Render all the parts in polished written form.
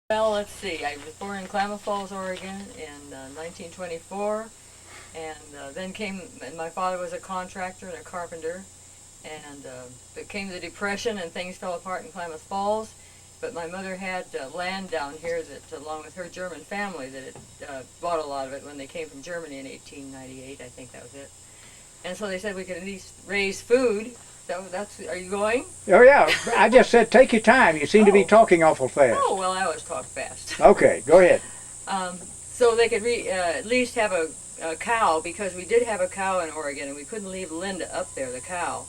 Well, let's see. I was born in Klamath Falls, Oregon in 1924, and then came. And my father was a contractor and a carpenter, and it came the Depression, and things fell apart in Klamath Falls. But my mother had land down here that, along with her German family, that had bought a lot of it when they came from Germany in 1898. I think that was it. And so they said we could at least raise food. Are you going? Oh, yeah. I just said take your time. You seem to be talking awful fast. Oh, well, I always talk fast. Okay, go ahead. So they could at least have a cow, because we did have a cow in Oregon, and we couldn't leave Linda up there, the cow.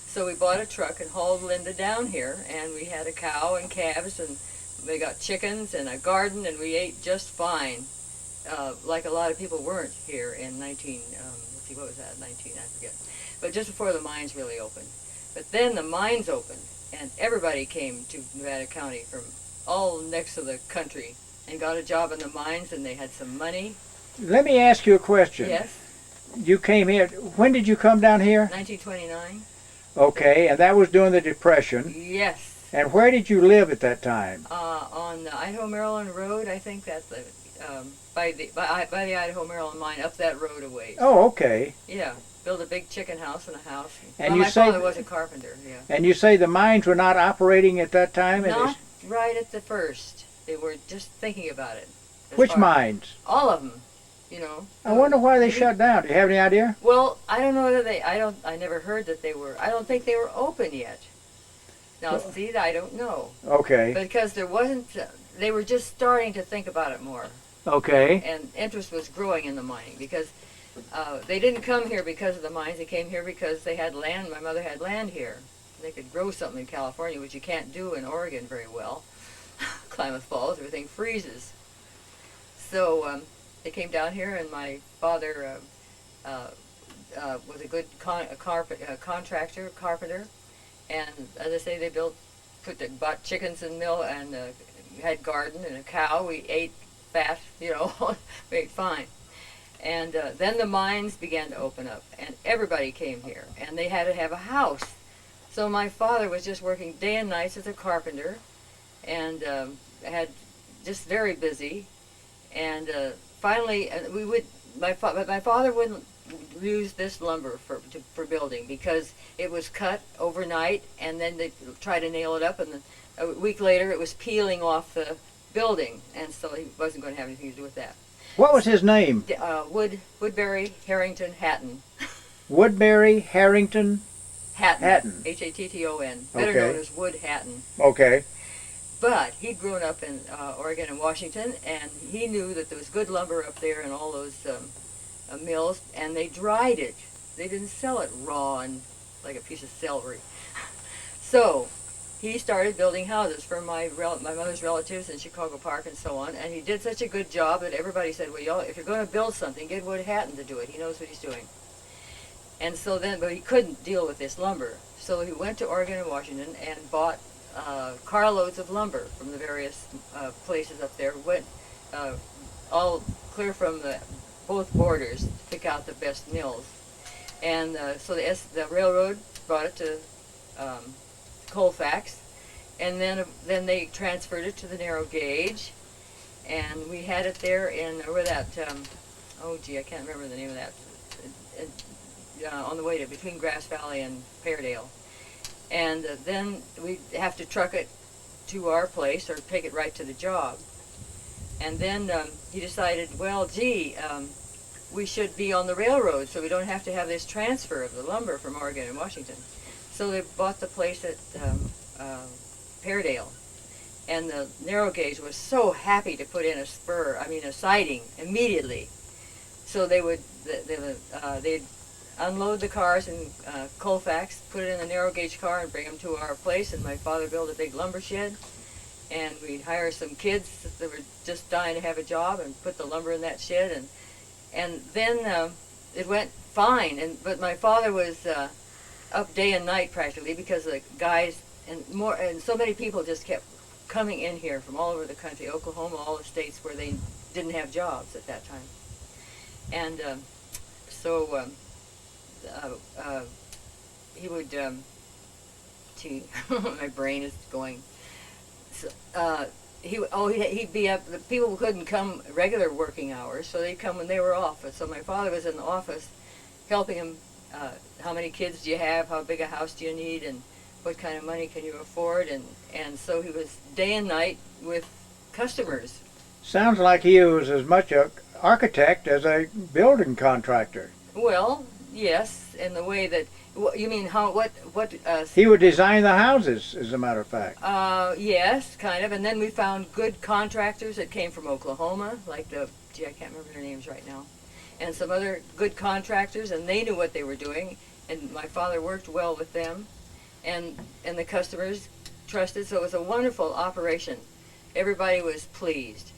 So we bought a truck and hauled Linda down here, and we had a cow and calves, and we got chickens and a garden, and we ate just fine, like a lot of people weren't here in let's see, what was that, I forget. But just before the mines really opened. But then the mines opened, and everybody came to Nevada County from all next to the country and got a job in the mines, and they had some money. Let me ask you a question. Yes? You came here. When did you come down here? 1929. Okay, and that was during the Depression. Yes. And where did you live at that time? On the Idaho-Maryland Road, I think that's by the Idaho Maryland mine, up that road a ways. Oh, okay. Yeah, built a big chicken house and a house. And well, you my say father was a carpenter. Yeah. And you say the mines were not operating at that time? Not right at the first. They were just thinking about it. Which mines? All of them. You know. I wonder why they shut down. Do you have any idea? Well, I don't know whether I never heard that they were. I don't think they were open yet. Now, see, I don't know. Okay. Because there wasn't. They were just starting to think about it more. Okay. And interest was growing in the mining, because they didn't come here because of the mines. They came here because they had land. My mother had land here. They could grow something in California, which you can't do in Oregon very well. Klamath Falls, everything freezes. So they came down here, and my father was a good contractor, carpenter. And as I say, they bought chickens and milk, and had garden and a cow. We ate fat, we ate fine. And then the mines began to open up, and everybody came here, and they had to have a house. So my father was just working day and nights as a carpenter, and had just very busy. And finally, my father wouldn't use this lumber for building, because it was cut overnight, and then they tried to nail it up, and then a week later it was peeling off the building, and so he wasn't going to have anything to do with that. What was his name? Woodbury Harrington Hatton. Woodbury Harrington Hatton. Hatton. Better known as Wood Hatton. Okay. But he'd grown up in Oregon and Washington, and he knew that there was good lumber up there in all those mills, and they dried it. They didn't sell it raw and like a piece of celery. So he started building houses for my mother's relatives in Chicago Park and so on, and he did such a good job that everybody said, well, y'all, if you're going to build something, get Wood Hatton to do it. He knows what he's doing. And so then, but he couldn't deal with this lumber. So he went to Oregon and Washington and bought carloads of lumber from the various places up there. Went all clear from both borders to pick out the best mills. And so the railroad brought it to Colfax, and then they transferred it to the narrow gauge, and we had it there in where that I can't remember the name of that, on the way to between Grass Valley and Fairdale. And then we have to truck it to our place or take it right to the job. And then he decided, well, gee, we should be on the railroad so we don't have to have this transfer of the lumber from Oregon and Washington. So they bought the place at Fairdale. And the narrow gauge was so happy to put in a siding immediately. So they'd unload the cars in Colfax, put it in the narrow gauge car, and bring them to our place. And my father built a big lumber shed, and we'd hire some kids that were just dying to have a job and put the lumber in that shed. And then it went fine. But my father was up day and night practically, because the guys and so many people just kept coming in here from all over the country, Oklahoma, all the states where they didn't have jobs at that time. And so he would, my brain is going. So, he'd be up. The people couldn't come regular working hours, so they'd come when they were off. So my father was in the office, helping him. How many kids do you have? How big a house do you need? And what kind of money can you afford? And so he was day and night with customers. Sounds like he was as much a architect as a building contractor. Well, yes, in the way that you mean how what He would design the houses, as a matter of fact. yes, kind of. And then we found good contractors that came from Oklahoma, like I can't remember their names right now, and some other good contractors, and they knew what they were doing, and my father worked well with them, and the customers trusted. So it was a wonderful operation. Everybody was pleased.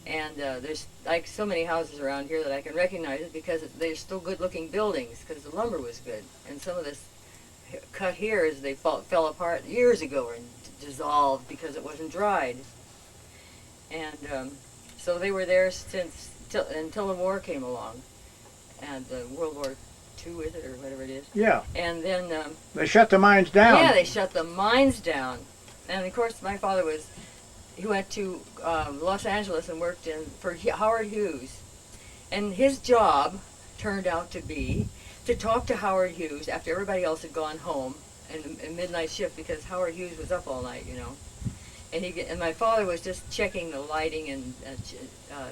And there's like so many houses around here that I can recognize it because they're still good-looking buildings because the lumber was good. And some of this cut here, as they fell apart years ago and dissolved because it wasn't dried. And so they were there until the war came along, and World War II, is it, or whatever it is? Yeah. And then they shut the mines down. Yeah, they shut the mines down. And of course, my father he went to Los Angeles and worked for Howard Hughes. And his job turned out to be to talk to Howard Hughes after everybody else had gone home in midnight shift, because Howard Hughes was up all night, you know. And my father was just checking the lighting, and at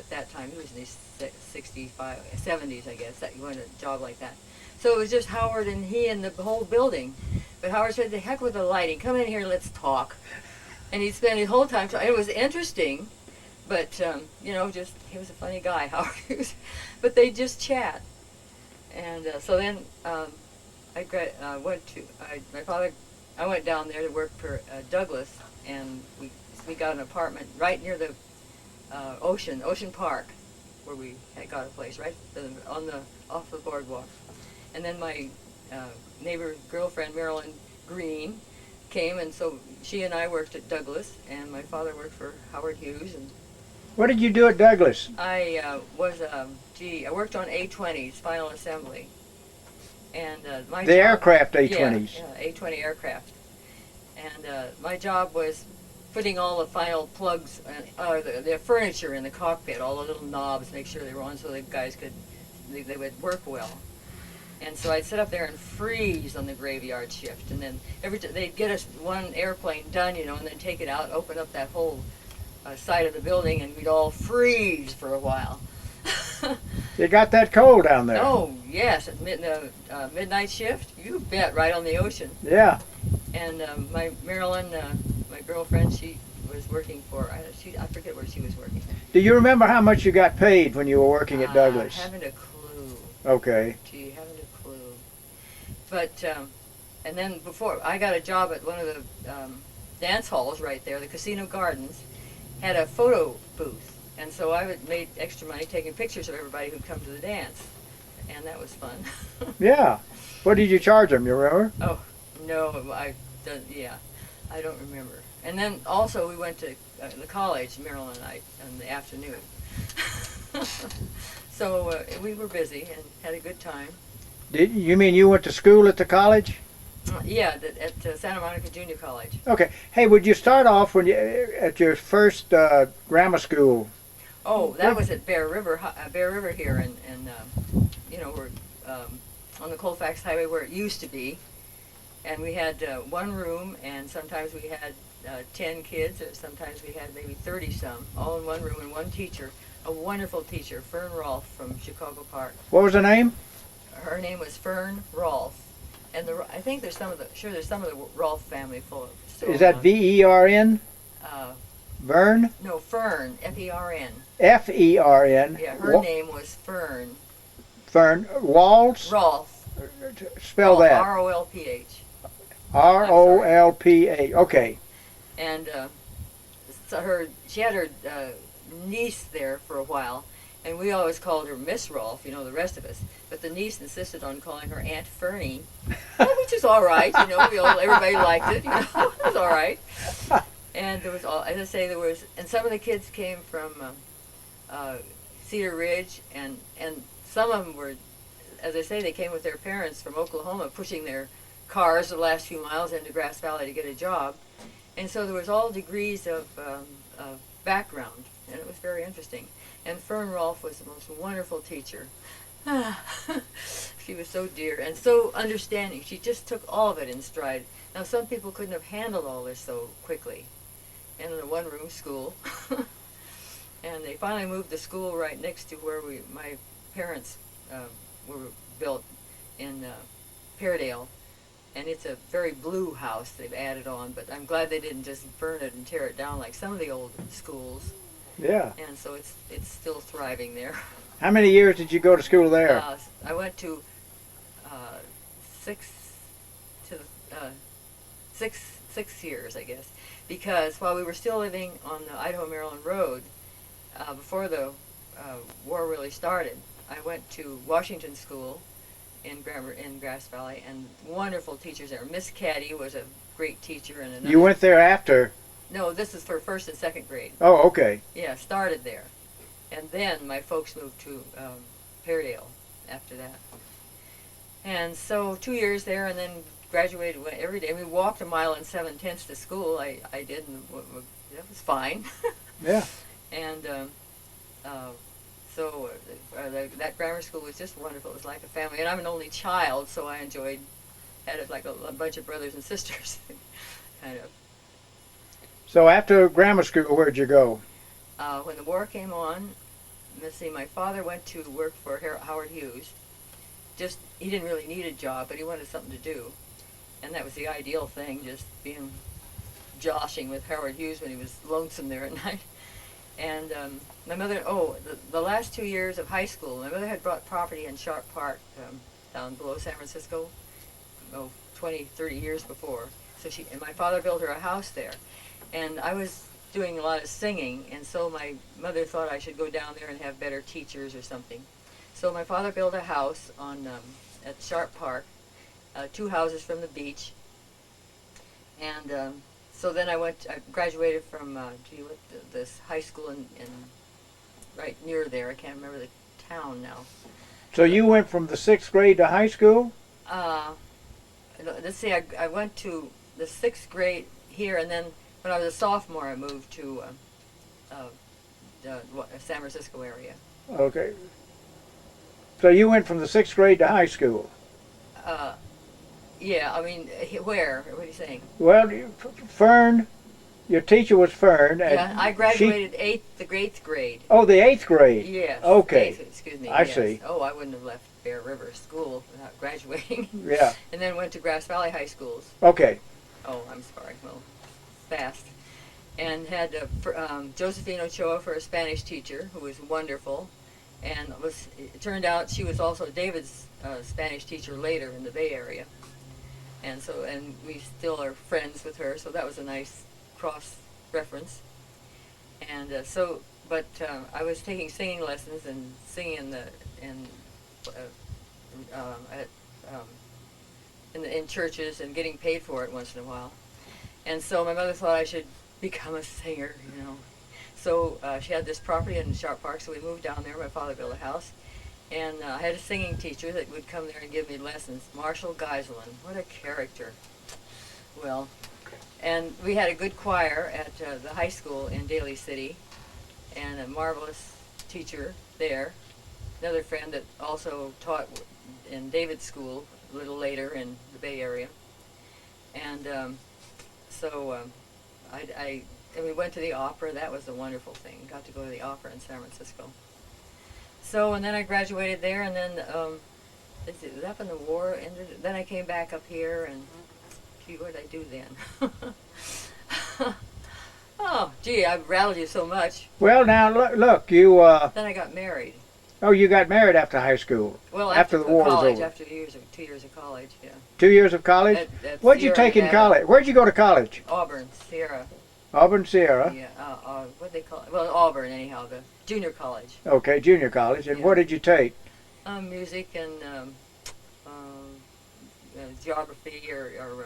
that time, he was in his 70s, I guess, that he went a job like that. So it was just Howard and he and the whole building. But Howard said, "The heck with the lighting, come in here, let's talk." And he'd spend his whole time talking. It was interesting, but, you know, just, he was a funny guy, Howard Hughes. But they just chat. And so then I went down there to work for Douglas, and we got an apartment right near the Ocean Park, where we had got a place, right off the boardwalk. And then my neighbor girlfriend, Marilyn Green, came, and so she and I worked at Douglas, and my father worked for Howard Hughes. And what did you do at Douglas? I I worked on A-20s, final assembly, and the aircraft A-20s. Yeah, A-20 aircraft, and my job was putting all the final plugs, the furniture in the cockpit, all the little knobs, make sure they were on so the guys they would work well. And so I'd sit up there and freeze on the graveyard shift, and then they'd get us one airplane done, you know, and then take it out, open up that whole side of the building, and we'd all freeze for a while. You got that cold down there? Oh yes, at midnight shift, you bet, right on the ocean. Yeah. And my Marilyn, my girlfriend, she was working for, I forget where she was working. Do you remember how much you got paid when you were working at Douglas? Haven't a clue. Okay. Gee, haven't a clue. But, and then before, I got a job at one of the dance halls right there, the Casino Gardens, had a photo booth. And so I made extra money taking pictures of everybody who'd come to the dance. And that was fun. Yeah. What did you charge them, you remember? Oh, no, I don't remember. And then also we went to the college, Maryland, and I, in the afternoon. So we were busy and had a good time. You mean you went to school at the college? Yeah, at Santa Monica Junior College. Okay. Hey, would you start off at your first grammar school? Oh, that was at Bear River here, and you know, we're on the Colfax Highway where it used to be, and we had one room, and sometimes we had 10 kids, or sometimes we had maybe 30 some, all in one room, and one teacher, a wonderful teacher, Fern Rolfe from Chicago Park. What was her name? Her name was Fern Rolfe, and I think there's some of the Rolfe family full of. Is that V-E-R-N? Vern? No, Fern, F-E-R-N. F-E-R-N. Yeah, her name was Fern. Fern Waltz? Rolfe. Spell that. R-O-L-P-H. R-O-L-P-H. Okay. And so she had her niece there for a while, and we always called her Miss Rolfe, you know, the rest of us. But the niece insisted on calling her Aunt Fernie, which is all right, you know. Everybody liked it, you know. It was all right. And there was as I say, and some of the kids came from Cedar Ridge, and some of them were, as I say, they came with their parents from Oklahoma, pushing their cars the last few miles into Grass Valley to get a job. And so there was all degrees of background, and it was very interesting. And Fern Rolfe was the most wonderful teacher. She was so dear and so understanding. She just took all of it in stride. Now, some people couldn't have handled all this so quickly. And in a one-room school. And they finally moved the school right next to where my parents were built in Peardale. And it's a very blue house they've added on, but I'm glad they didn't just burn it and tear it down like some of the old schools. Yeah. And so it's still thriving there. How many years did you go to school there? I went to six years, I guess, because while we were still living on the Idaho-Maryland Road, before the war really started, I went to Washington School in Grass Valley, and wonderful teachers there. Miss Caddy was a great teacher. And you went there after? No, this is for first and second grade. Oh, okay. Yeah, started there. And then my folks moved to Peardale after that. And so 2 years there, and then graduated every day. We walked 1 mile and 7/10 to school. I did, and that was fine. Yeah. And so that grammar school was just wonderful. It was like a family. And I'm an only child, so I had it like a bunch of brothers and sisters, kind of. So after grammar school, where'd you go? When the war came on, let's see, my father went to work for Howard Hughes. He didn't really need a job, but he wanted something to do. And that was the ideal thing, just joshing with Howard Hughes when he was lonesome there at night. And my mother, the last 2 years of high school, my mother had bought property in Sharp Park down below San Francisco, 20, 30 years before. So and my father built her a house there. And I was doing a lot of singing, and so my mother thought I should go down there and have better teachers or something. So my father built a house at Sharp Park, 2 houses from the beach. And so then I graduated from this high school in right near there. I can't remember the town now. So you went from the 6th grade to high school? Let's see, I went to the 6th grade here, and then when I was a sophomore, I moved to the San Francisco area. Okay. So you went from the 6th grade to high school? Yeah, I mean, where? What are you saying? Well, Fern, your teacher was Fern. Yeah, I graduated the 8th grade. Oh, the 8th grade? Yes. Okay. 8th, excuse me. I yes. see. Oh, I wouldn't have left Bear River School without graduating. Yeah. And then went to Grass Valley High Schools. Okay. Oh, I'm sorry. Well, fast. And had Josephine Ochoa for a Spanish teacher, who was wonderful. And it turned out she was also David's Spanish teacher later in the Bay Area. And we still are friends with her, so that was a nice cross-reference. And I was taking singing lessons and singing in churches and getting paid for it once in a while. And so my mother thought I should become a singer, So she had this property in Sharp Park, so we moved down there. My father built a house. And I had a singing teacher that would come there and give me lessons, Marshall Geiselin. What a character. Well, and we had a good choir at the high school in Daly City, and a marvelous teacher there. Another friend that also taught in David's school a little later in the Bay Area. And and we went to the opera. That was a wonderful thing. Got to go to the opera in San Francisco. So, and then I graduated there, and then that when the war ended. Then I came back up here, and gee, what did I do then? Oh, gee, I've rattled you so much. Well, now look, you. Then I got married. Oh, you got married after high school. Well, after the war college, was over. after 2 years of college, yeah. 2 years of college. At What'd you Sierra, take in Nevada. college? Where'd you go to college? Auburn, Sierra. Auburn, Sierra. Yeah. What they call it? Well, Auburn, anyhow, the junior college. Okay, junior college. And Yeah. what did you take? Music and geography or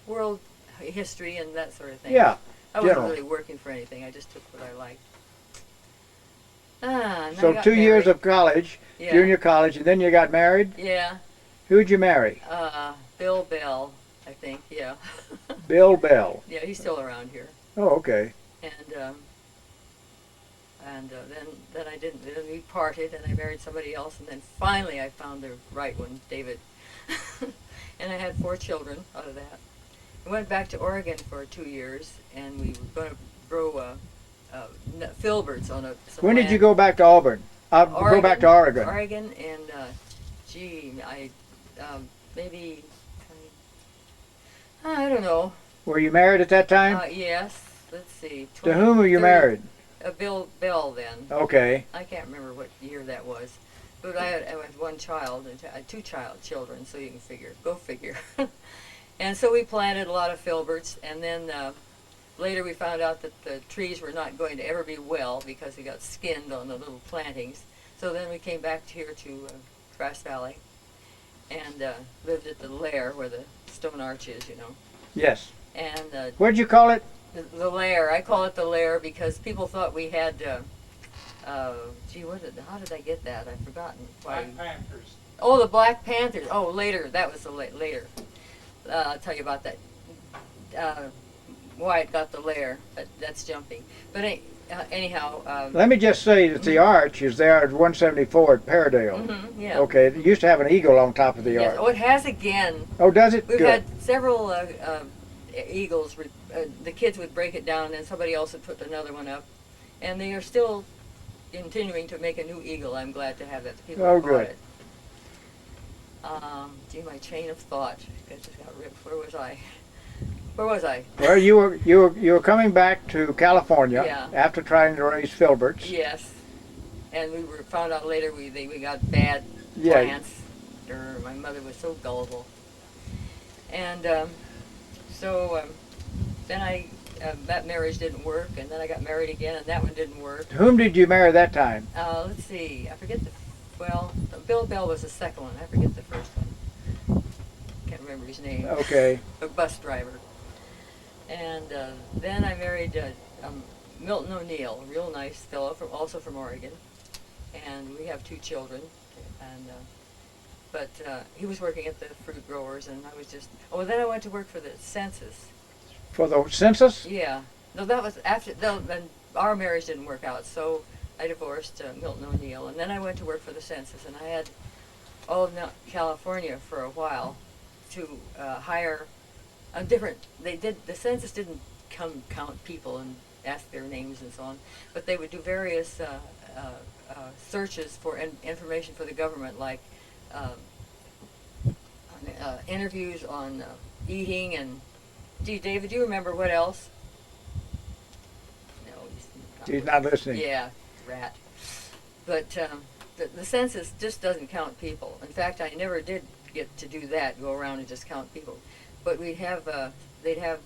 world history and that sort of thing. Yeah. I wasn't general. really working for anything. I just took what I liked. And I So got 2 years married. of college, Yeah. junior college, and then you got married? Yeah. Who'd you marry? Bill Bell, I think. Yeah. Bill Bell. Yeah, he's still around here. Oh, okay. And then I didn't. Then we parted, and I married somebody else, and then finally I found the right one, David. And I had 4 children out of that. I went back to Oregon for 2 years, and we were going to grow filberts on some When did land. you go back to Auburn? Go back to Oregon. Oregon, and maybe I don't know. Were you married at that time? Yes. Let's see. To whom were you 30 married? Bill Bell then. Okay. I can't remember what year that was, but I had 1 child and I had 2 children, so you can figure. Go figure. And so we planted a lot of filberts, and then later we found out that the trees were not going to ever be well because they got skinned on the little plantings. So then we came back here to Grass Valley and lived at the lair where the stone arch is, you know. Yes. And What'd you call it? the lair. I call it the lair because people thought we had. How did I get that? I've forgotten. Black Panthers. Oh, the Black Panthers. Oh, later. That was later. I'll tell you about that. Why it got the lair. That's jumping. But anyhow. Let me just say that the arch is there at 174 at Paradale. Yeah. Okay. It used to have an eagle on top of the Yes. arch. Oh, it has again. Oh, does it? We've Good. had several eagles. The kids would break it down, and somebody else would put another one up, and they are still continuing to make a new eagle. I'm glad to have that. The people Oh, bought good. it. My chain of thought. I just got ripped. Where was I? Well, you were coming back to California Yeah. after trying to raise filberts. Yes, and we found out later we got bad Yeah. plants. My mother was so gullible, and then that marriage didn't work, and then I got married again, and that one didn't work. Whom did you marry that time? Let's see, I forget Bill Bell was the second one. I forget the first one. Can't remember his name. Okay. A bus driver. And then I married Milton O'Neill, a real nice fellow, also from Oregon. And we have 2 children. And but he was working at the fruit growers, and I was just. Oh, then I went to work for the census. For the census? Yeah. No, that was after. Then our marriage didn't work out, so I divorced Milton O'Neill, and then I went to work for the census, and I had all of California for a while to hire different. The census didn't count people and ask their names and so on, but they would do various searches for information for the government, like interviews on eating and. David, do you remember what else? No, He's not listening. Yeah, rat. But the census just doesn't count people. In fact, I never did get to do that, go around and just count people. But they'd have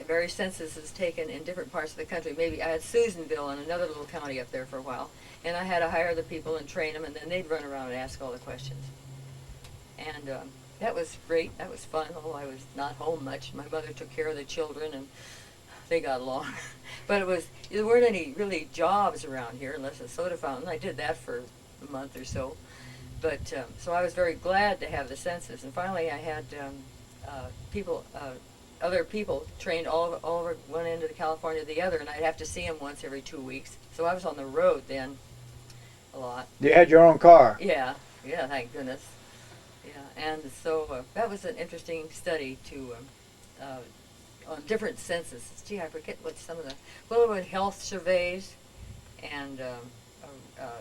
various censuses taken in different parts of the country. Maybe I had Susanville in another little county up there for a while, and I had to hire the people and train them, and then they'd run around and ask all the questions. And that was great. That was fun. Although I was not home much. My mother took care of the children, and they got along. But there weren't any really jobs around here unless a soda fountain. I did that for a month or so. But so I was very glad to have the census. And finally, I had other people trained all over one end of California to the other, and I'd have to see them once every 2 weeks. So I was on the road then a lot. You had your own car. Yeah, thank goodness. Yeah, and so that was an interesting study on different censuses. Gee, I forget what some of the health surveys and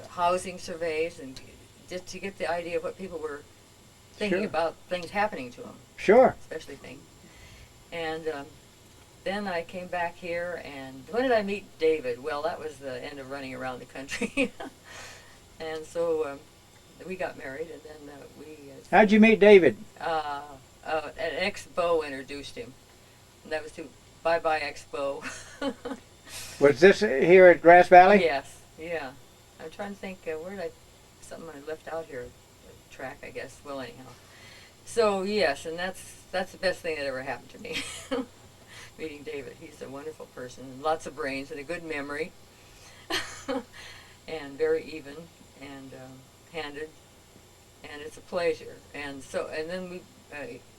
housing surveys, and just to get the idea of what people were thinking Sure. about things happening to them, Sure. especially things. And then I came back here, and when did I meet David? Well, that was the end of running around the country. And so we got married, and then How'd you meet David? an ex-beau introduced him. And that was to Bye Bye Expo. Was this here at Grass Valley? Yes, yeah. I'm trying to think, something I left out here, a track, I guess. Well, anyhow. So, yes, and that's the best thing that ever happened to me. Meeting David. He's a wonderful person, lots of brains and a good memory. And very even and handed. And it's a pleasure. And then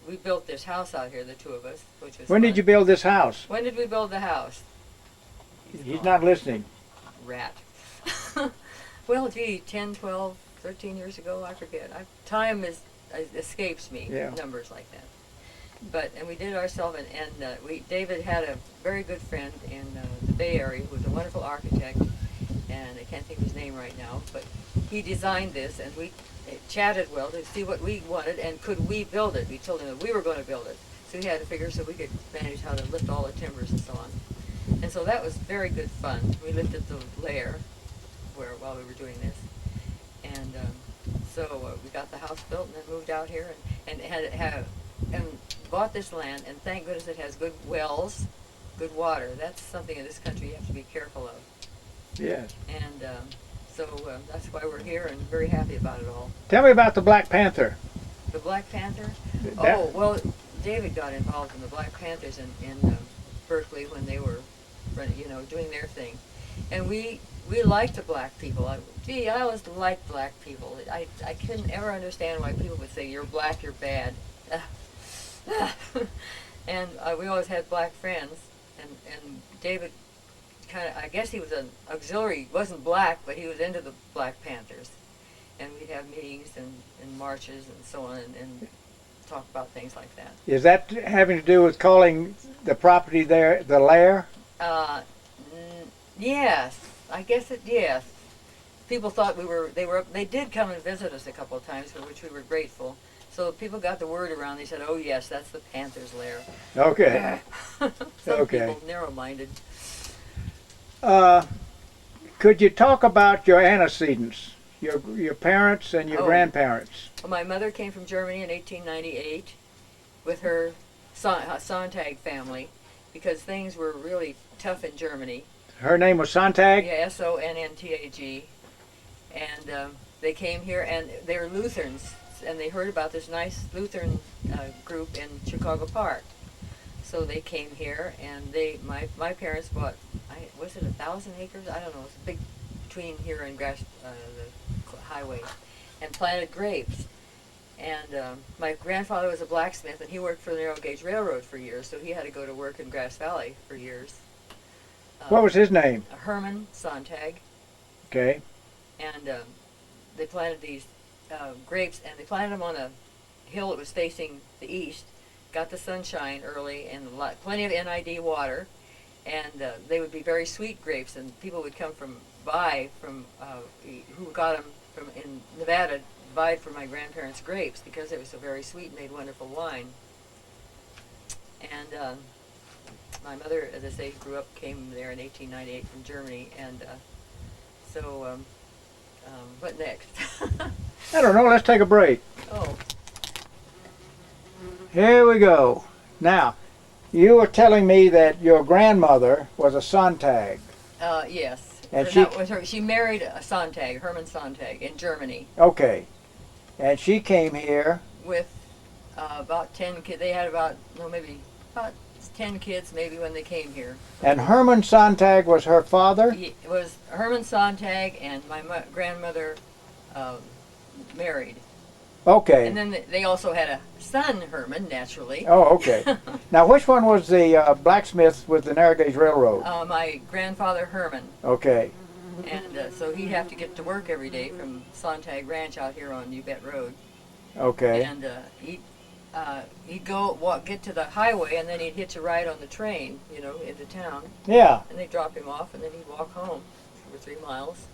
we built this house out here, the 2 of us, which was When fun. did you build this house? When did we build the house? He's gone. not listening. Rat. Well, gee, 10, 12, 13 years ago, I forget. Time escapes me, Yeah. numbers like that. And we did ourselves, David had a very good friend in the Bay Area who was a wonderful architect, and I can't think of his name right now, but he designed this, and we chatted well to see what we wanted, and could we build it. We told him that we were going to build it, so he had to figure so we could manage how to lift all the timbers and so on. And so that was very good fun. We lifted the lair while we were doing this, and so we got the house built and then moved out here and bought this land, and thank goodness it has good wells, good water. That's something in this country you have to be careful of. Yes. And so that's why we're here and very happy about it all. Tell me about the Black Panther. The Black Panther? That- Oh, well, David got involved in the Black Panthers in Berkeley when they were, doing their thing. And we liked the black people. I always liked black people. I couldn't ever understand why people would say, you're black, you're bad. And we always had black friends. And David I guess he was an auxiliary. He wasn't black, but he was into the Black Panthers. And we'd have meetings and marches and so on and talk about things like that. Is that having to do with calling the property there the lair? Yes, I guess yes. People thought they did come and visit us a couple of times, for which we were grateful. So people got the word around. They said, "Oh yes, that's the Panthers' lair." Okay. Some Okay. people narrow-minded. Could you talk about your antecedents, your parents and your Oh. grandparents? Well, my mother came from Germany in 1898 with her Sontag family, because things were really tough in Germany. Her name was Sontag? Yeah, Sonntag. And they came here, and they were Lutherans, and they heard about this nice Lutheran group in Chicago Park. So they came here, and my parents bought, was it 1,000 acres? I don't know. It's big between here and the highway, and planted grapes. And my grandfather was a blacksmith, and he worked for the narrow gauge railroad for years, so he had to go to work in Grass Valley for years. What was his name? Herman Sontag. Okay. And they planted these grapes, and they planted them on a hill that was facing the east, got the sunshine early, and plenty of NID water, and they would be very sweet grapes, and people would come from who got them from in Nevada, buy for my grandparents' grapes because they were so very sweet and made wonderful wine. And my mother, as I say, came there in 1898 from Germany, and so what next? I don't know. Let's take a break. Oh, Here we go. Now, you were telling me that your grandmother was a Sontag. yes. And That was her. She married a Sontag, Herman Sontag, in Germany Okay. And she came here. with about 10 kids. They had about 10 kids maybe when they came here. And Herman Sontag was her father? It was Herman Sontag and my grandmother married. Okay. And then they also had a son, Herman, naturally. Oh, okay. Now, which one was the blacksmith with the narrow gauge railroad? My grandfather, Herman. Okay. And so he'd have to get to work every day from Sontag Ranch out here on New Bet Road. Okay. And he'd get to the highway, and then he'd hitch a ride on the train, into town. Yeah. And they'd drop him off, and then he'd walk home 2 or 3 miles.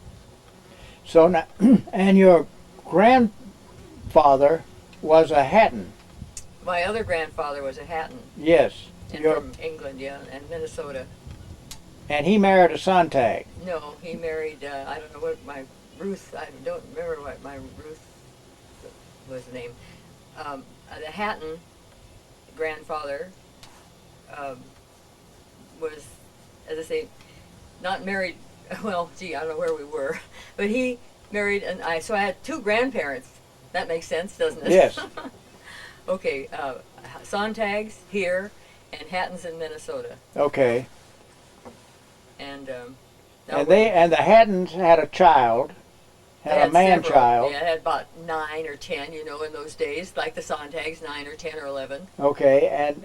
So now, and your grandfather was a Hatton. My other grandfather was a Hatton, Yes. and Your, from England, and Minnesota. and he married a Sontag. No, he married, I don't know what I don't remember what my Ruth was the name. The Hatton grandfather was, as I say, not married, well, gee, I don't know where we were, but he married, so I had 2 grandparents. That makes sense, doesn't it? Yes. Okay, Sontags here, and Hattons in Minnesota. Okay. And And the Hattons had a child, had a man child. Yeah, had about 9 or 10, in those days, like the Sontags, 9 or 10 or 11. Okay. And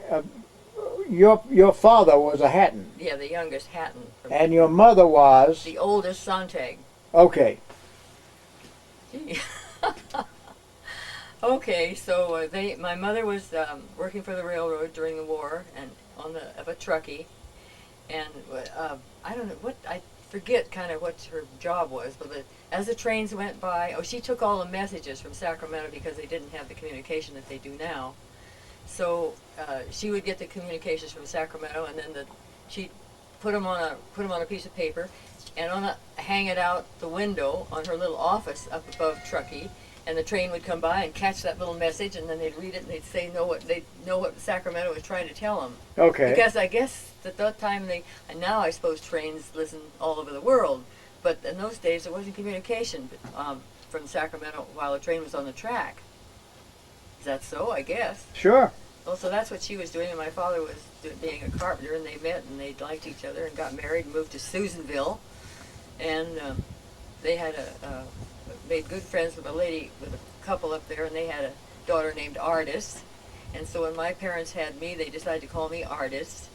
your father was a Hatton, Yeah, the youngest Hatton. and your mother was The oldest Sontag. okay. Gee. Okay, so my mother was working for the railroad during the war and of a truckie, and I don't know I forget kind of what her job was, but as the trains went by, she took all the messages from Sacramento because they didn't have the communication that they do now. So she would get the communications from Sacramento, and then she'd put them on a piece of paper, and hang it out the window on her little office up above Truckee, and the train would come by and catch that little message, and then they'd read it and they'd know what Sacramento was trying to tell them. Okay. Because I guess at that time and now I suppose trains listen all over the world, but in those days there wasn't communication from Sacramento while the train was on the track. Is that so? I guess. Sure. Well, so that's what she was doing, and my father was being a carpenter, and they met and they liked each other and got married and moved to Susanville, and they had made good friends with a couple up there, and they had a daughter named Ardis. And so when my parents had me, they decided to call me Ardis.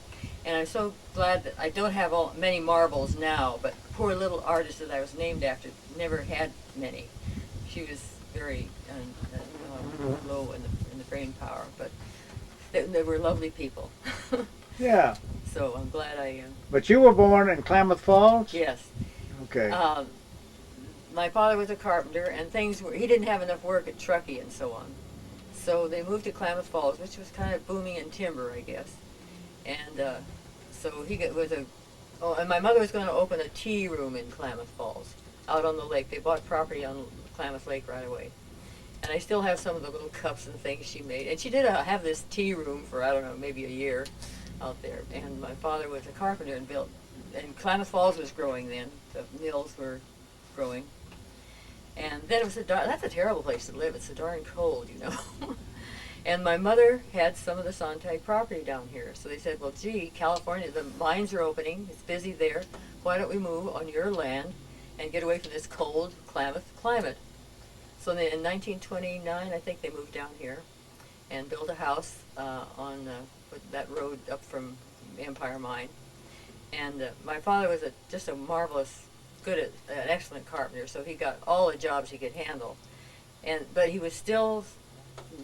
And I'm so glad that I don't have many marbles now, but poor little Ardis that I was named after never had many. She was very low in the brain power, but they were lovely people. Yeah. So I'm glad I. But you were born in Klamath Falls? Yes. Okay. My father was a carpenter, and he didn't have enough work at Truckee and so on. So they moved to Klamath Falls, which was kind of booming in timber, I guess. And so and my mother was going to open a tea room in Klamath Falls, out on the lake. They bought property on Klamath Lake right away. And I still have some of the little cups and things she made. And she did have this tea room for, I don't know, maybe a year out there. And my father was a carpenter and Klamath Falls was growing then. The mills were growing. And then that's a terrible place to live. It's so darn cold, you know. And my mother had some of the Sontag property down here. So they said, well, gee, California, the mines are opening. It's busy there. Why don't we move on your land and get away from this cold Klamath climate? So in 1929, I think they moved down here and built a house on that road up from Empire Mine. And my father was just a marvelous, an excellent carpenter, so he got all the jobs he could handle. But he was still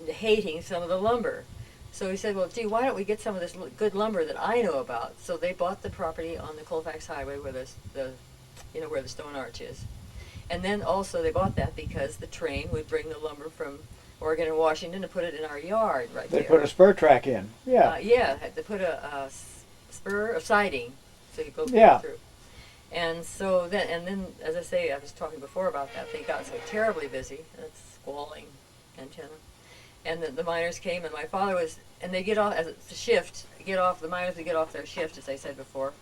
hating some of the lumber. So he said, well, gee, why don't we get some of this good lumber that I know about? So they bought the property on the Colfax Highway where where the Stone Arch is. And then also they bought that because the train would bring the lumber from Oregon and Washington and put it in our yard right there. They put a spur track in. Yeah. Had to put a siding so you go through. And so then, as I say, I was talking before about that, they got so terribly busy, that's squalling antenna. And the miners came, and my father and they get off, as it's a shift, the miners would get off their shift, as I said before.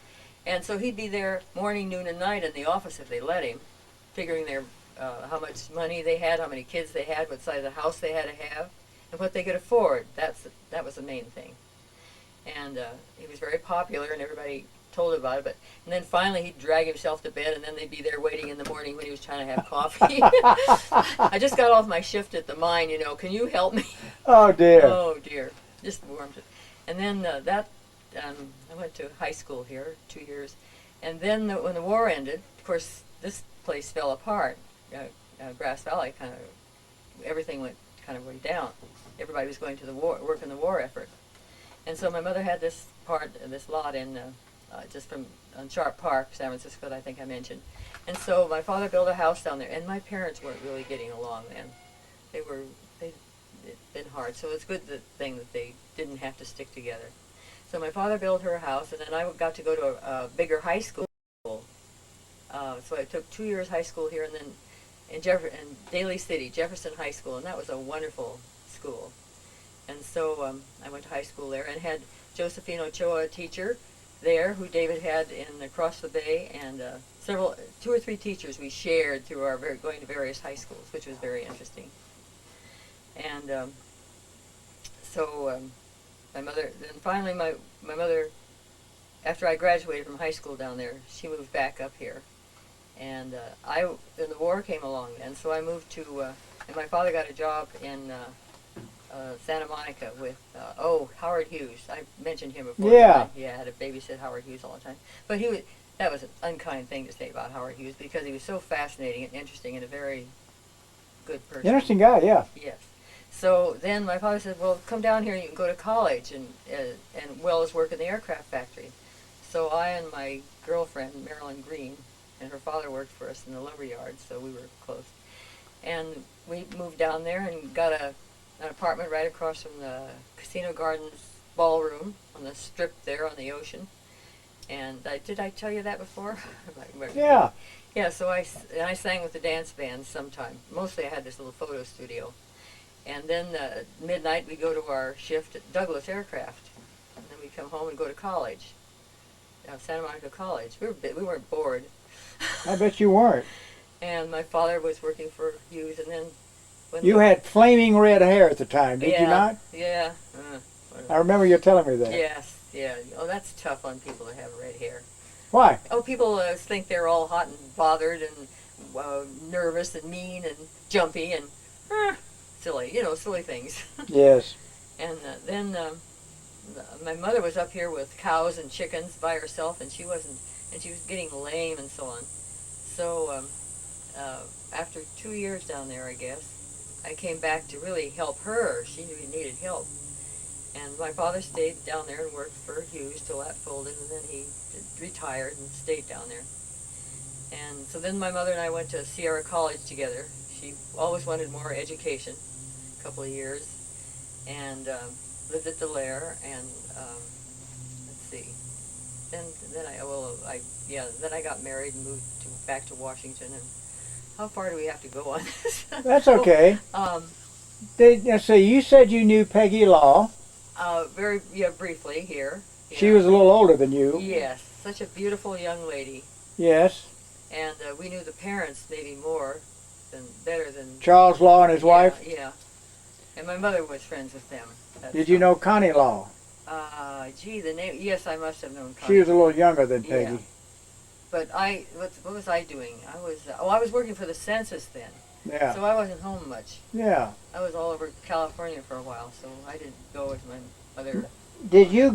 And so he'd be there morning, noon, and night in the office if they let him, figuring how much money they had, how many kids they had, what size of house they had to have, and what they could afford. That was the main thing. And he was very popular, and everybody told about it. And then finally he'd drag himself to bed, and then they'd be there waiting in the morning when he was trying to have coffee. I just got off my shift at the mine, can you help me? Oh dear. Oh dear, just warmed it. And then I went to high school here 2 years, and then when the war ended, of course this place fell apart. Grass Valley everything went kind of way down. Everybody was going to the war, work in the war effort. And so my mother had this lot in just on Sharp Park, San Francisco, that I think I mentioned. And so my father built a house down there, and my parents weren't really getting along then. It'd been hard, so it's a good thing that they didn't have to stick together. So my father built her a house, and then I got to go to a bigger high school. So I took 2 years high school here, and then in Daly City, Jefferson High School, and that was a wonderful school. And so I went to high school there and had Josephine Ochoa, a teacher there, who David had across the bay, and 2 or 3 teachers we shared through our going to various high schools, which was very interesting. And so my mother, then finally my mother, after I graduated from high school down there, she moved back up here. And then the war came along, and so I moved to, and my father got a job in Santa Monica with Howard Hughes. I mentioned him before. Yeah. Yeah, I had to babysit Howard Hughes all the time. But that was an unkind thing to say about Howard Hughes because he was so fascinating and interesting and a very good person. Interesting guy, yeah. Yes. So then my father said, well, come down here and you can go to college. And Wells worked in the aircraft factory. So I and my girlfriend, Marilyn Green, and her father worked for us in the lumber yard, so we were close. And we moved down there and got an apartment right across from the Casino Gardens ballroom on the strip there on the ocean. And did I tell you that before? Yeah. Yeah, so I sang with the dance band sometime. Mostly I had this little photo studio. And then midnight we'd go to our shift at Douglas Aircraft. And then we'd come home and go to college, Santa Monica College. We weren't bored. I bet you weren't. And my father was working for Hughes, and then when You had flaming red hair at the time, did you not? Yeah. I remember you telling me that. Yes, yeah. Oh, that's tough on people to have red hair. Why? Oh, people think they're all hot and bothered and nervous and mean and jumpy and silly, silly things. Yes. And then my mother was up here with cows and chickens by herself, and she was getting lame and so on. So after 2 years down there, I guess, I came back to really help her. She needed help. And my father stayed down there and worked for Hughes till that folded, and then he retired and stayed down there. And so then my mother and I went to Sierra College together. She always wanted more education, a couple of years, and lived at the Lair. And let's see, then I got married and moved back to Washington. And how far do we have to go on this? That's okay. So you said you knew Peggy Law. Briefly here. She was a little older than you. Yes, such a beautiful young lady. Yes. And we knew the parents maybe better than Charles Law and his wife? Yeah. And my mother was friends with them. Did you know Connie Law? The name, yes, I must have known Connie. She was a little younger than Peggy. Yeah. But what was I doing? I was working for the census then. Yeah. So I wasn't home much. Yeah. I was all over California for a while, so I didn't go with my mother. Did you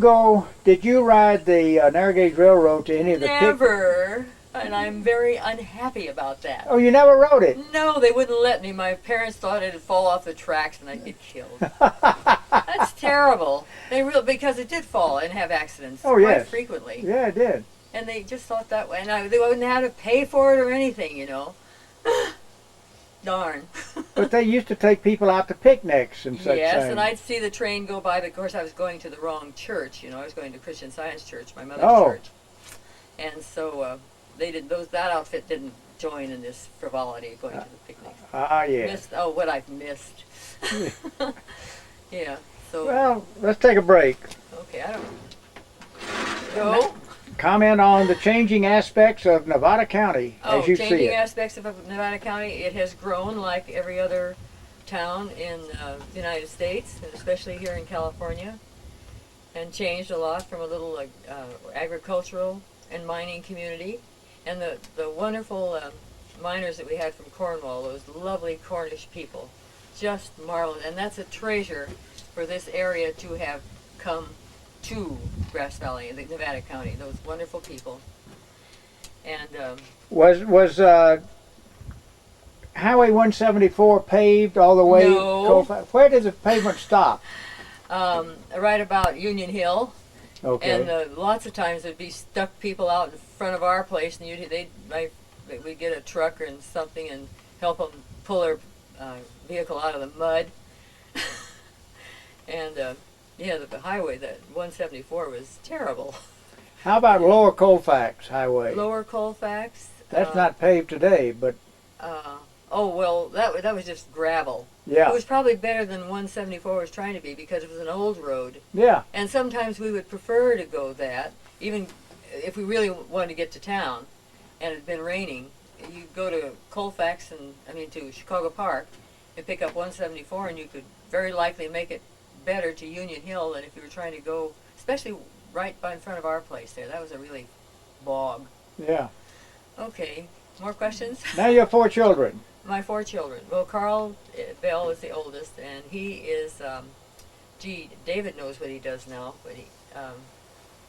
ride the narrow gauge railroad to any of the Never. And I'm very unhappy about that. Oh, you never rode it? No, they wouldn't let me. My parents thought it'd fall off the tracks and I'd get killed. That's terrible. Because it did fall and have accidents quite frequently. Yeah, it did. And they just thought that way. And they wouldn't have to pay for it or anything, Darn. But they used to take people out to picnics and such. Yes, things. and I'd see the train go by, but of course I was going to the wrong church. I was going to Christian Science Church, my mother's church. And so that outfit didn't join in this frivolity of going to the picnic. Yeah. What I've missed. Yeah. So. Well, let's take a break. Okay, I don't. Go. Comment on the changing aspects of Nevada County as you see it. Changing aspects of Nevada County. It has grown like every other town in the United States, and especially here in California, and changed a lot from a little agricultural and mining community. And the wonderful miners that we had from Cornwall, those lovely Cornish people, just marvelous. And that's a treasure for this area to have come to Grass Valley, the Nevada County, those wonderful people. And was Highway 174 paved all the way? No. Where does the pavement stop? Right about Union Hill. Okay. And lots of times there'd be stuck people out in front of our place, and we'd get a truck or something and help them pull their vehicle out of the mud. And the highway, that 174 was terrible. How about Lower Colfax Highway? Lower Colfax? That's not paved today, but... that was just gravel. Yeah. It was probably better than 174 was trying to be because it was an old road. Yeah. And sometimes we would prefer to go that, even if we really wanted to get to town and it had been raining. You'd go to Colfax to Chicago Park and pick up 174, and you could very likely make it better to Union Hill than if you were trying to go, especially right by in front of our place there. That was a really bog. Yeah. Okay, more questions? Now you have 4 children. My 4 children. Well, Carl Bell is the oldest, and he is, David knows what he does now, but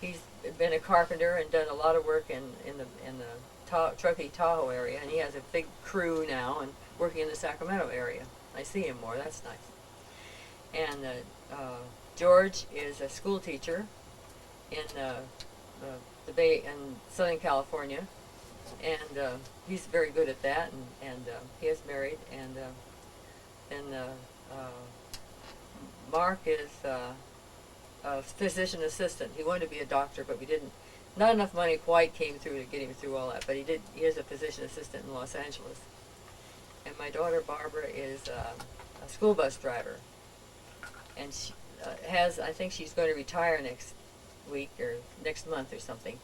he's been a carpenter and done a lot of work in the Truckee Tahoe area, and he has a big crew now and working in the Sacramento area. I see him more. That's nice. And George is a school teacher in the Bay in Southern California, and he's very good at that. And he is married. And then Mark is a physician assistant. He wanted to be a doctor, but we didn't. Not enough money quite came through to get him through all that. But he did. He is a physician assistant in Los Angeles. And my daughter Barbara is a school bus driver, and she I think she's going to retire next week or next month or something.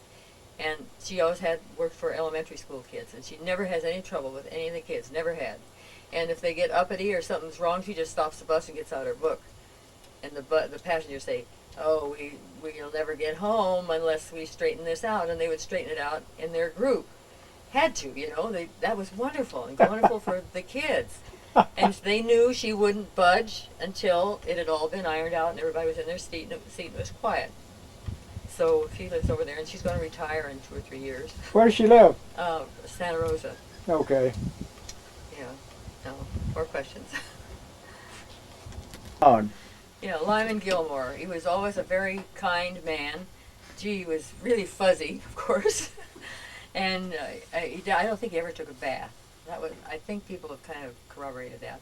And she always had worked for elementary school kids, and she never has any trouble with any of the kids. Never had. And if they get uppity or something's wrong, she just stops the bus and gets out her book. And the passengers say, "Oh, we'll never get home unless we straighten this out." And they would straighten it out in their group. Had to, you know. That was wonderful, and wonderful for the kids. And they knew she wouldn't budge until it had all been ironed out and everybody was in their seat and it was quiet. So she lives over there, and she's going to retire in 2 or 3 years. Where does she live? Santa Rosa. Okay. Yeah. No. More questions? On. Yeah, Lyman Gilmour. He was always a very kind man. Gee, he was really fuzzy, of course. And I don't think he ever took a bath. I think people have kind of corroborated that.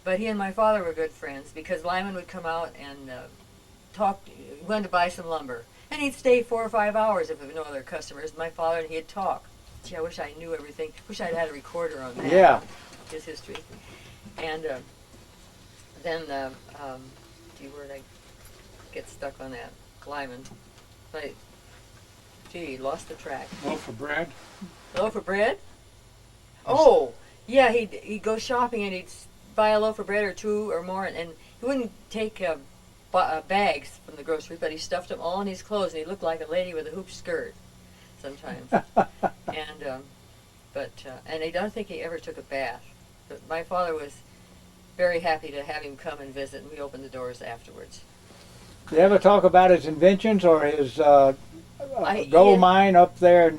But he and my father were good friends because Lyman would come out and talk. He wanted to buy some lumber. And he'd stay 4 or 5 hours if there were no other customers. My father and he'd talk. Gee, I wish I knew everything. Wish I'd had a recorder on that. Yeah. His history. And then, gee, where'd I get stuck on that? Lyman. Gee, lost the track. Loaf of bread? Loaf of bread? Oh, yeah, he'd go shopping and he'd buy a loaf of bread or 2 or more, and he wouldn't take bags from the grocery, but he stuffed them all in his clothes, and he looked like a lady with a hoop skirt sometimes. And I don't think he ever took a bath. But my father was very happy to have him come and visit, and we opened the doors afterwards. Did you ever talk about his inventions or his gold mine up there?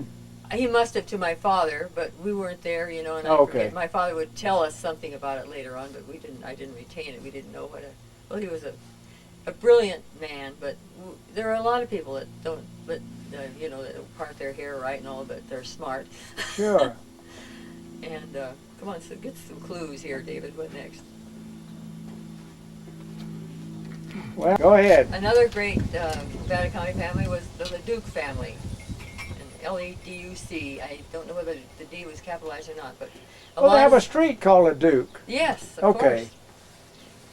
He must have to my father, but we weren't there, you know, and I forget. My father would tell us something about it later on, but I didn't retain it. We didn't know well, he was a brilliant man, but there are a lot of people that don't, that part their hair right and all, but they're smart. Sure. And, come on, so get some clues here, David. What next? Well, go ahead. Another great Nevada County family was the Leduc family. Leduc. I don't know whether the D was capitalized or not, but Well, they have a street called Leduc. Yes, of course.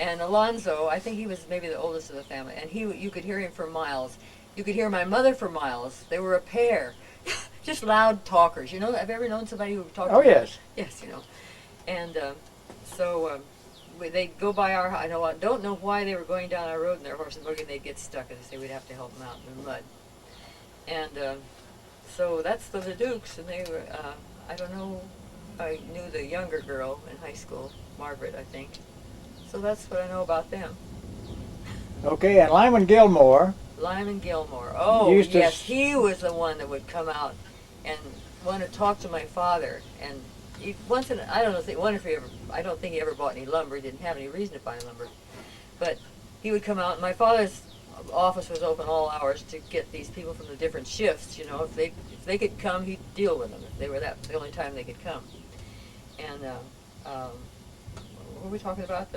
And Alonzo, I think he was maybe the oldest of the family, and you could hear him for miles. You could hear my mother for miles. They were a pair, just loud talkers. You know, have you ever known somebody who talked? Oh yes. Yes, you know, and they'd go by our. I don't know why they were going down our road in their horse and buggy, and they'd get stuck, and they say we'd have to help them out in the mud. And so that's the Leducs, and they were. I don't know. I knew the younger girl in high school, Margaret, I think. So that's what I know about them. Okay, and Lyman Gilmour. Lyman Gilmour. Oh, yes, he was the one that would come out and want to talk to my father. And I don't think he ever bought any lumber. He didn't have any reason to buy lumber. But he would come out, and my father's office was open all hours to get these people from the different shifts. You know, if they could come, he'd deal with them. If they were the only time they could come. And what were we talking about?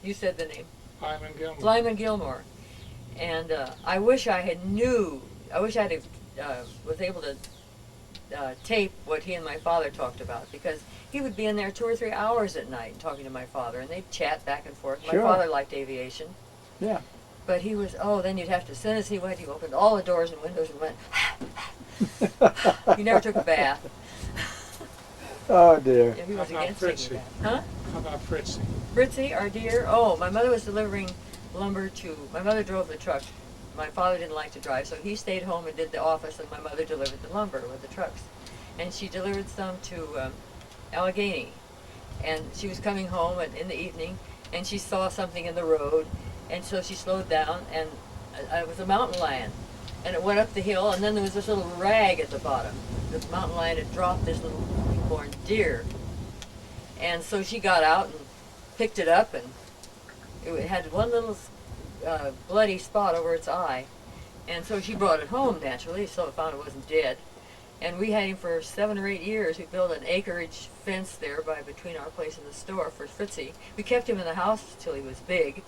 You said the name. Lyman Gilmour. Lyman Gilmour. And I wish I was able to tape what he and my father talked about, because he would be in there 2 or 3 hours at night talking to my father, and they'd chat back and forth. Sure. My father liked aviation. Yeah. But he was, then you'd have to, as soon as he went, he opened all the doors and windows and went, he never took a bath. Oh dear. Yeah, he was How about against taking a bath. Huh? How about Fritzy? Fritzy, our dear. Oh, my mother was delivering lumber my mother drove the truck. My father didn't like to drive, so he stayed home and did the office, and my mother delivered the lumber with the trucks. and she delivered some to Allegheny. And she was coming home in the evening, and she saw something in the road, and so she slowed down, and it was a mountain lion. And it went up the hill, and then there was this little rag at the bottom. The mountain lion had dropped this little newborn deer. And so she got out and picked it up, and it had one little bloody spot over its eye. And so she brought it home, naturally, so I found it wasn't dead. And we had him for 7 or 8 years. We built an acreage fence there between our place and the store for Fritzy. We kept him in the house till he was big,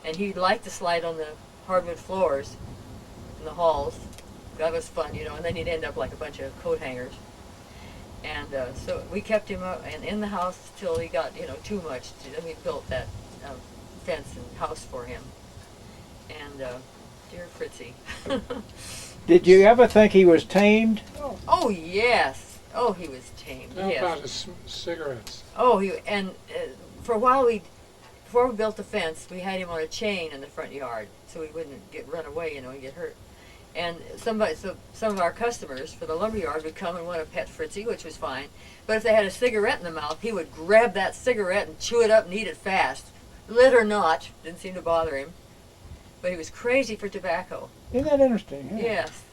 and he liked to slide on the hardwood floors in the halls. That was fun, you know, and then he'd end up like a bunch of coat hangers. And so we kept him up and in the house till he got, you know, too much. Then we built that fence and house for him. And dear Fritzy. Did you ever think he was tamed? Oh yes. Oh, he was tamed. How Yes. about his cigarettes? Oh, for a while before we built the fence, we had him on a chain in the front yard so he wouldn't run away, you know, and get hurt. And some of our customers for the lumberyard would come and want to pet Fritzy, which was fine. But if they had a cigarette in the mouth, he would grab that cigarette and chew it up and eat it fast. Lit or not, didn't seem to bother him. But he was crazy for tobacco. Isn't that interesting? Yeah. Yes.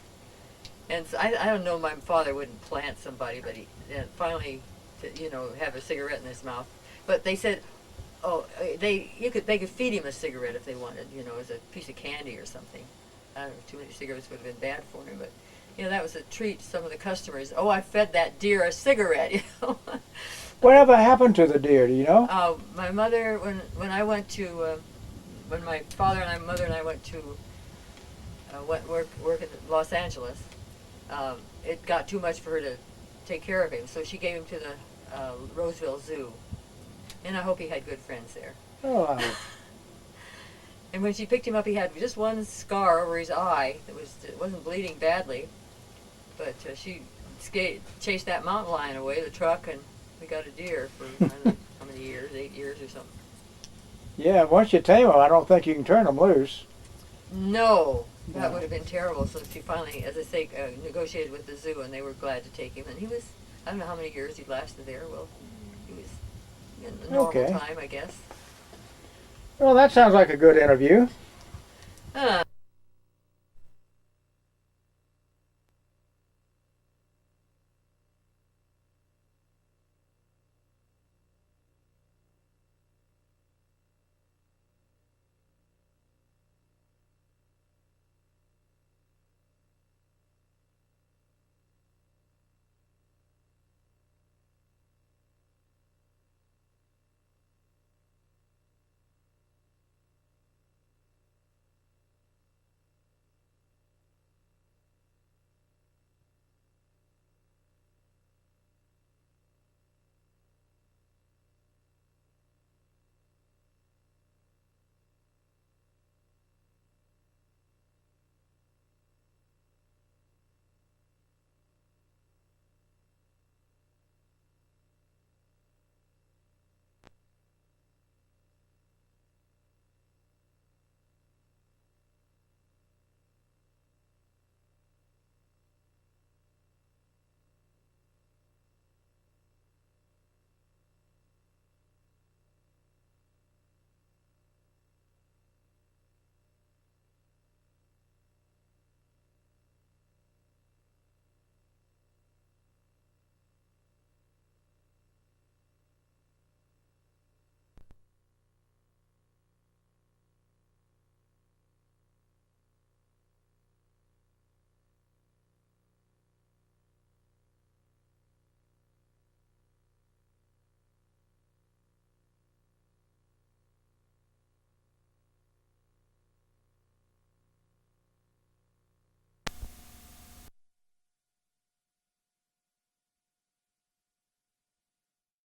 And so I don't know, my father wouldn't plant somebody, but he finally, you know, have a cigarette in his mouth. But they said, oh, they could feed him a cigarette if they wanted, you know, as a piece of candy or something. I don't know, too many cigarettes would have been bad for him, but, you know, that was a treat to some of the customers. Oh, I fed that deer a cigarette, you know. Whatever happened to the deer, do you know? My mother, when I went to, when my father and mother and I went to work in Los Angeles, it got too much for her to take care of him, so she gave him to the Roseville Zoo. And I hope he had good friends there. Oh, And when she picked him up, he had just one scar over his eye. It wasn't bleeding badly, but she chased that mountain lion away, the truck, and we got a deer for I don't know how many years, 8 years or something. yeah, once you tame them, I don't think you can turn them loose. No, that No. would have been terrible. So she finally, as I say, negotiated with the zoo, and they were glad to take him. And he was, I don't know how many years he lasted there. Well, he was in the normal Okay. time, I guess. Well, that sounds like a good interview.